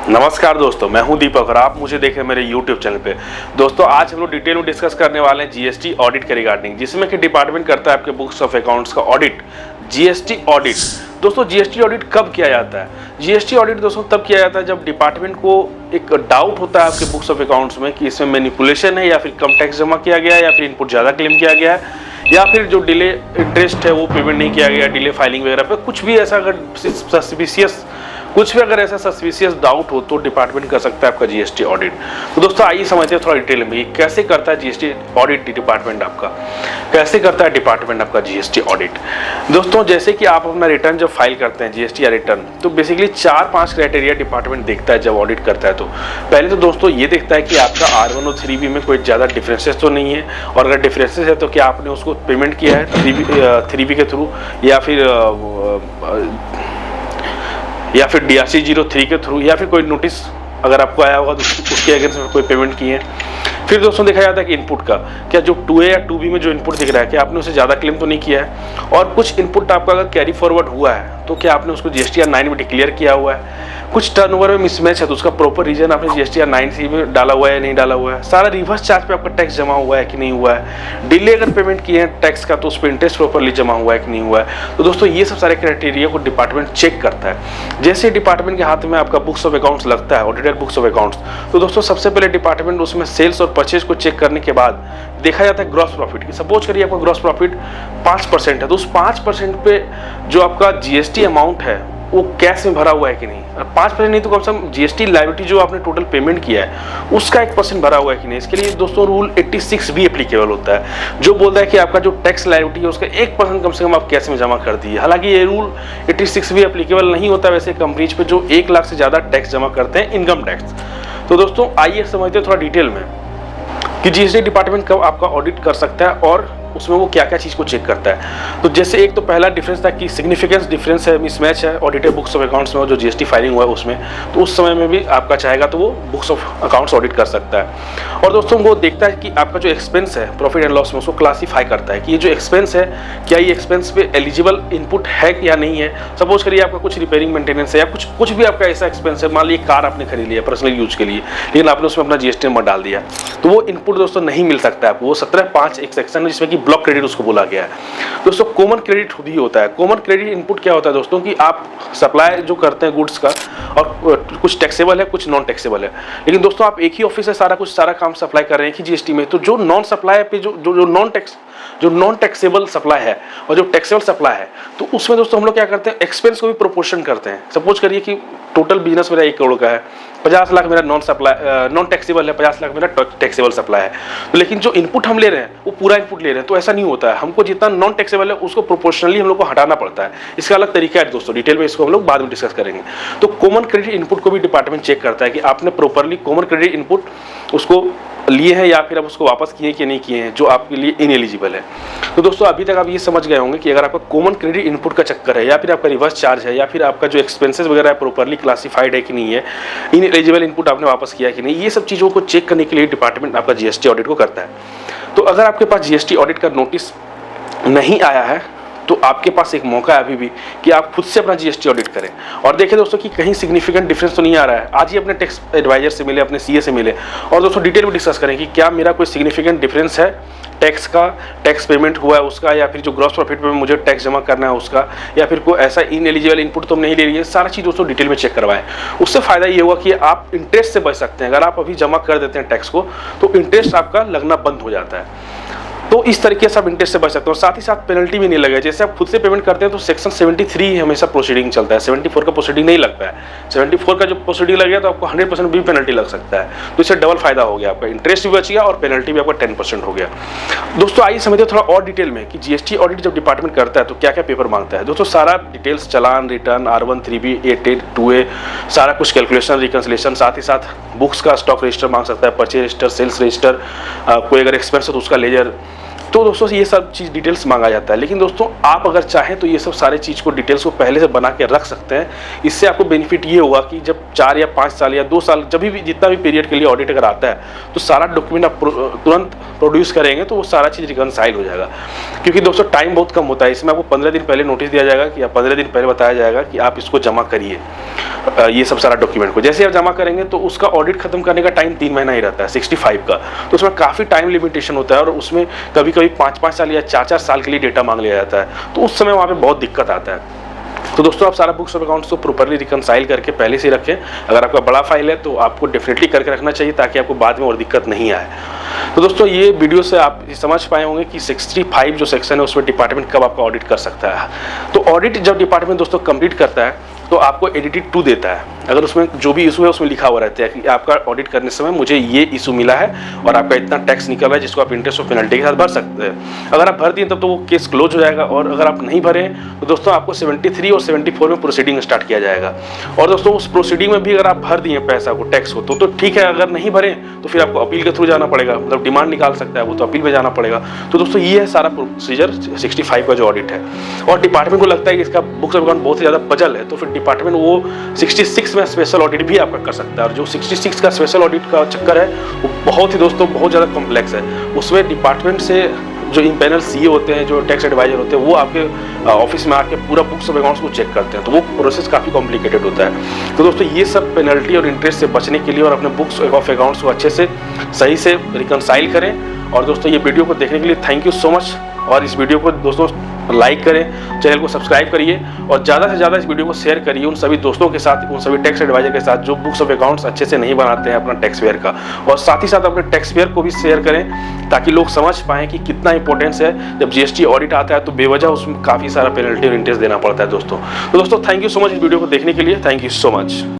नमस्कार दोस्तों, मैं हूं दीपक और आप मुझे देखें मेरे YouTube चैनल पे। दोस्तों आज हम लोग डिटेल में डिस्कस करने वाले हैं जीएसटी ऑडिट के रिगार्डिंग, जिसमें कि डिपार्टमेंट करता है आपके बुक्स ऑफ अकाउंट्स का ऑडिट, जीएसटी ऑडिट। दोस्तों जीएसटी ऑडिट कब किया जाता है? जीएसटी ऑडिट दोस्तों तब किया जाता है जब डिपार्टमेंट को एक डाउट होता है आपके बुक्स ऑफ अकाउंट्स में कि इसमें मैनिपुलेशन है या फिर कम टैक्स जमा किया गया है या फिर इनपुट ज़्यादा क्लेम किया गया है या फिर जो डिले इंटरेस्ट है वो पेमेंट नहीं किया गया, डिले फाइलिंग वगैरह पे कुछ भी ऐसा अगर ऐसा सस्पिशियस डाउट हो तो डिपार्टमेंट कर सकता है आपका जीएसटी ऑडिट। तो दोस्तों आइए समझते हैं थोड़ा डिटेल में कैसे करता है जीएसटी ऑडिट डिपार्टमेंट आपका, कैसे करता है डिपार्टमेंट आपका जीएसटी ऑडिट। दोस्तों जैसे कि आप अपना रिटर्न जब फाइल करते हैं जीएसटी या रिटर्न, तो बेसिकली 4-5 क्राइटेरिया डिपार्टमेंट देखता है जब ऑडिट करता है। तो पहले तो दोस्तों ये देखता है कि आपका R1 और 3B में कोई ज़्यादा डिफरेंसेस तो नहीं है, और अगर डिफरेंसेस है तो क्या आपने उसको पेमेंट किया है 3B के थ्रू या फिर DRC 03 के थ्रू, या फिर कोई नोटिस अगर आपको आया होगा तो उसके अगेंस्ट में कोई पेमेंट किए हैं। फिर दोस्तों देखा जाता है कि इनपुट का, क्या जो 2A या 2B में जो इनपुट दिख रहा है क्या आपने उसे ज़्यादा क्लेम तो नहीं किया है, और कुछ इनपुट आपका अगर कैरी फॉरवर्ड हुआ है तो क्या आपने उसको GSTR 9 में डिक्लेयर किया हुआ है। कुछ टर्नओवर में मिसमैच है तो उसका प्रॉपर रीजन आपने GSTR 9C में डाला हुआ है या नहीं डाला हुआ है। सारा रिवर्स चार्ज पे आपका टैक्स जमा हुआ है कि नहीं हुआ है। डिले अगर पेमेंट किए हैं टैक्स का तो उस पर इंटरेस्ट प्रॉपरली जमा हुआ है कि नहीं हुआ है। तो दोस्तों ये सब सारे क्राइटेरिया को डिपार्टमेंट चेक करता है। जैसे डिपार्टमेंट के हाथ में आपका बुक्स ऑफ अकाउंट्स लगता है, ऑडिटेड बुक्स ऑफ अकाउंट्स, तो दोस्तों सबसे पहले डिपार्टमेंट उसमें सेल्स और परचेज को चेक करने के बाद देखा जाता है ग्रॉस प्रॉफिट की। सपोज करिए आपका ग्रॉस प्रॉफिट 5% है तो उस 5% पे जो आपका जीएसटी अमाउंट है वो कैश में भरा हुआ है कि नहीं। 5% नहीं तो कम से कम जीएसटी लायबिलिटी जो आपने टोटल पेमेंट किया है उसका 1% भरा हुआ है कि नहीं। इसके लिए दोस्तों रूल 86 भी एप्लीकेबल होता है, जो बोलता है कि आपका जो टैक्स लायबिलिटी है उसका 1% कम से कम आप कैश में जमा कर दिए। हालांकि ये रूल 86 भी एप्लीकेबल नहीं होता वैसे कंपनीज पे जो 1 लाख से ज़्यादा टैक्स जमा करते हैं, इनकम टैक्स। तो दोस्तों आइए समझते हैं थोड़ा डिटेल में कि जीएसटी डिपार्टमेंट कब आपका ऑडिट कर सकता है और उसमें वो क्या क्या चीज़ को चेक करता है। तो जैसे एक तो पहला डिफरेंस था कि सिग्निफिकेंस डिफरेंस है, मिसमैच है ऑडिटेड बुक्स ऑफ अकाउंट्स में और जो जीएसटी फाइलिंग हुआ है उसमें, तो उस समय में भी आपका चाहेगा तो वो बुक्स ऑफ अकाउंट्स ऑडिट कर सकता है। और दोस्तों वो देखता है कि आपका जो एक्सपेंस है प्रॉफिट एंड लॉस में, उसको क्लासीफाई करता है कि ये जो एक्सपेंस है क्या ये एक्सपेंस पे एलिजिबल इनपुट है या नहीं है। सपोज करिए आपका कुछ रिपेयरिंग मेंटेनेंस है या कुछ भी आपका ऐसा एक्सपेंस है, मान लीजिए कार आपने खरीद लिया पर्सनल यूज के लिए, लेकिन आपने उसमें अपना जीएसटी नंबर डाल दिया, तो वो इनपुट दोस्तों नहीं मिल सकता है आपको। वो 17(5) एक सेक्शन है जिसमें कि ब्लॉक क्रेडिट उसको बोला गया है। दोस्तों कॉमन क्रेडिट खुद ही होता है। कॉमन क्रेडिट इनपुट क्या होता है दोस्तों कि आप सप्लाई जो करते हैं गुड्स का, और कुछ टैक्सेबल है कुछ नॉन टैक्सेबल है, लेकिन दोस्तों आप एक ही ऑफिस से सारा काम सप्लाई कर रहे हैं कि जीएसटी में, तो जो नॉन सप्लाई पे जो नॉन टैक्सेबल सप्लाई है और जो टैक्सेबल सप्लाई है, तो उसमें दोस्तों हम लोग क्या करते हैं एक्सपेंस को भी प्रोपोर्शन करते हैं। सपोज करिए कि टोटल बिजनेस मेरा 1 करोड़ का है, 50 लाख मेरा नॉन टैक्सेबल है, 50 लाख मेरा टैक्सेबल सप्लाई है, तो लेकिन जो इनपुट हम ले रहे हैं वो पूरा इनपुट ले रहे हैं, तो ऐसा नहीं होता है। हमको जितना नॉन टैक्सेबल है उसको प्रोपोर्शनली हम लोग को हटाना पड़ता है। इसका अलग तरीका है दोस्तों, डिटेल में इसको हम लोग बाद में डिस्कस करेंगे। तो कॉमन क्रेडिट इनपुट को भी डिपार्टमेंट चेक करता है कि आपने प्रॉपरली कॉमन क्रेडिट इनपुट उसको लिए हैं या फिर आप उसको वापस किए कि नहीं किए हैं जो आपके लिए इनएलिजिबल है। तो दोस्तों अभी तक आप ये समझ गए होंगे कि अगर आपका कॉमन क्रेडिट इनपुट का चक्कर है या फिर आपका रिवर्स चार्ज है या फिर आपका जो एक्सपेंसेस वगैरह है प्रॉपरली क्लासिफाइड है कि नहीं है, इनएलिजिबल इनपुट आपने वापस किया कि नहीं, ये सब चीज़ों को चेक करने के लिए डिपार्टमेंट आपका जीएसटी ऑडिट को करता है। तो अगर आपके पास जीएसटी ऑडिट का नोटिस नहीं आया है तो आपके पास एक मौका है अभी भी कि आप खुद से अपना जीएसटी ऑडिट करें और देखें दोस्तों कि कहीं सिग्निफिकेंट डिफरेंस तो नहीं आ रहा है। आज ही अपने टैक्स एडवाइजर से मिले, अपने सीए से मिले और दोस्तों डिटेल में डिस्कस करें कि क्या मेरा कोई सिग्निफिकेंट डिफरेंस है टैक्स का, टैक्स पेमेंट हुआ है उसका, या फिर जो ग्रॉस प्रॉफिट पे मुझे टैक्स जमा करना है उसका, या फिर कोई ऐसा इनएलिजिबल इनपुट तो नहीं ले रही है। सारा चीज़ दोस्तों डिटेल में चेक करवाएं। उससे फायदा ये होगा कि आप इंटरेस्ट से बच सकते हैं। अगर आप अभी जमा कर देते हैं टैक्स को तो इंटरेस्ट आपका लगना बंद हो जाता है, तो इस तरीके से आप इंटरेस्ट से बच सकते हो। साथ ही साथ पेनल्टी भी नहीं लगेगा। जैसे आप खुद से पेमेंट करते हैं तो सेक्शन 73 हमेशा प्रोसीडिंग चलता है, 74 का प्रोसीडिंग नहीं लगता है। 74 का जो प्रोसीडिंग लगेगा तो आपको 100% भी पेनल्टी लग सकता है, तो इससे डबल फायदा हो गया, आपका इंटरेस्ट भी बच गया और पेनल्टी भी आपका 10% हो गया। दोस्तों आइए समझते हैं थोड़ा और डिटेल में कि जीएसटी ऑडिट जब डिपार्टमेंट करता है तो क्या क्या पेपर मांगता है। दोस्तों सारा डिटेल्स, चालान, return, R1, 3B, 8A, 2A, सारा कुछ कैलकुलेशन, रिकन्सिलेशन, साथ ही साथ बुक्स का स्टॉक रजिस्टर मांग सकता है, परचेज रजिस्टर, सेल्स रजिस्टर, कोई अगर एक्सपेंस है तो उसका लेजर, तो दोस्तों ये सब चीज़ डिटेल्स मांगा जाता है। लेकिन दोस्तों आप अगर चाहें तो ये सब सारे चीज़ को डिटेल्स को पहले से बना के रख सकते हैं। इससे आपको बेनिफिट ये होगा कि जब 4 या 5 साल या 2 साल जब भी जितना भी पीरियड के लिए ऑडिट अगर आता है तो सारा डॉक्यूमेंट आप तुरंत प्रोड्यूस करेंगे तो वो सारा चीज़ रिकनसाइल हो जाएगा। क्योंकि दोस्तों टाइम बहुत कम होता है, इसमें आपको 15 दिन पहले नोटिस दिया जाएगा कि या 15 दिन पहले बताया जाएगा कि आप इसको जमा करिए ये सब सारा डॉक्यूमेंट को। जैसे आप जमा करेंगे तो उसका ऑडिट खत्म करने का टाइम 3 महीना ही रहता है 65 का, तो उसमें काफ़ी टाइम लिमिटेशन होता है और उसमें कभी कभी 5-5 साल या 4-4 साल के लिए डेटा मांग लिया जाता है, तो उस समय वहाँ पे बहुत दिक्कत आता है। तो दोस्तों आप सारा बुक्स ऑफ अकाउंट्स को प्रॉपर्ली रिकनसाइल करके पहले से रखें। अगर आपका बड़ा फाइल है तो आपको डेफिनेटली करके रखना चाहिए ताकि आपको बाद में और दिक्कत नहीं आए। तो दोस्तों ये वीडियो से आप समझ पाए होंगे कि 65 जो सेक्शन है उसमें डिपार्टमेंट कब आपका ऑडिट कर सकता है। तो ऑडिट जब डिपार्टमेंट दोस्तों कंप्लीट करता है तो आपको एडिटेड 2 देता है। अगर उसमें जो भी इशू है उसमें लिखा हुआ रहता है कि आपका ऑडिट करने समय मुझे ये इशू मिला है और आपका इतना टैक्स निकल रहा है जिसको आप इंटरेस्ट और पेनल्टी के साथ भर सकते हैं। अगर आप भर दिए तब तो वो केस क्लोज हो जाएगा, और अगर आप नहीं भरे तो दोस्तों आपको 73 और 74 में प्रोसीडिंग स्टार्ट किया जाएगा। और दोस्तों उस प्रोसीडिंग में भी अगर आप भर दिए पैसा को टैक्स को तो ठीक है, अगर नहीं भरे तो फिर आपको अपील के थ्रू जाना पड़ेगा, मतलब डिमांड निकाल सकता है वो, तो अपील में जाना पड़ेगा। तो दोस्तों ये है सारा प्रोसीजर 65 का जो ऑडिट है। और डिपार्टमेंट को लगता है कि इसका बुक्स ऑफ अकाउंट बहुत ही ज़्यादा पजल है तो फिर डिपार्टमेंट वो 66 में स्पेशल ऑडिट भी आपका कर सकता है। और जो 66 का स्पेशल ऑडिट का चक्कर है वो बहुत ही दोस्तों बहुत ज़्यादा कॉम्प्लेक्स है। उसमें डिपार्टमेंट से जो इम्पैनल सीए होते हैं, जो टैक्स एडवाइजर होते हैं, वो आपके ऑफिस में आके पूरा बुक्स ऑफ अकाउंट्स को चेक करते हैं, तो वो प्रोसेस काफ़ी कॉम्प्लिकेटेड होता है। तो दोस्तों ये सब पेनल्टी और इंटरेस्ट से बचने के लिए और अपने बुक्स ऑफ अकाउंट्स को अच्छे से सही से रिकनसाइल करें। और दोस्तों ये वीडियो को देखने के लिए थैंक यू सो मच। और इस वीडियो को दोस्तों लाइक करें, चैनल को सब्सक्राइब करिए और ज़्यादा से ज़्यादा इस वीडियो को शेयर करिए उन सभी दोस्तों के साथ, उन सभी टैक्स एडवाइजर के साथ जो बुक्स ऑफ अकाउंट्स अच्छे से नहीं बनाते हैं अपना टैक्स पेयर का। और साथ ही साथ अपने टैक्स पेयर को भी शेयर करें ताकि लोग समझ पाएँ कि कितना इंपॉर्टेंस है। जब जीएसटी ऑडिट आता है तो बेवजह उसमें काफ़ी सारा पेनल्टी और इंटरेस्ट देना पड़ता है दोस्तों। तो दोस्तों थैंक यू सो मच इस वीडियो को देखने के लिए। Thank you so much.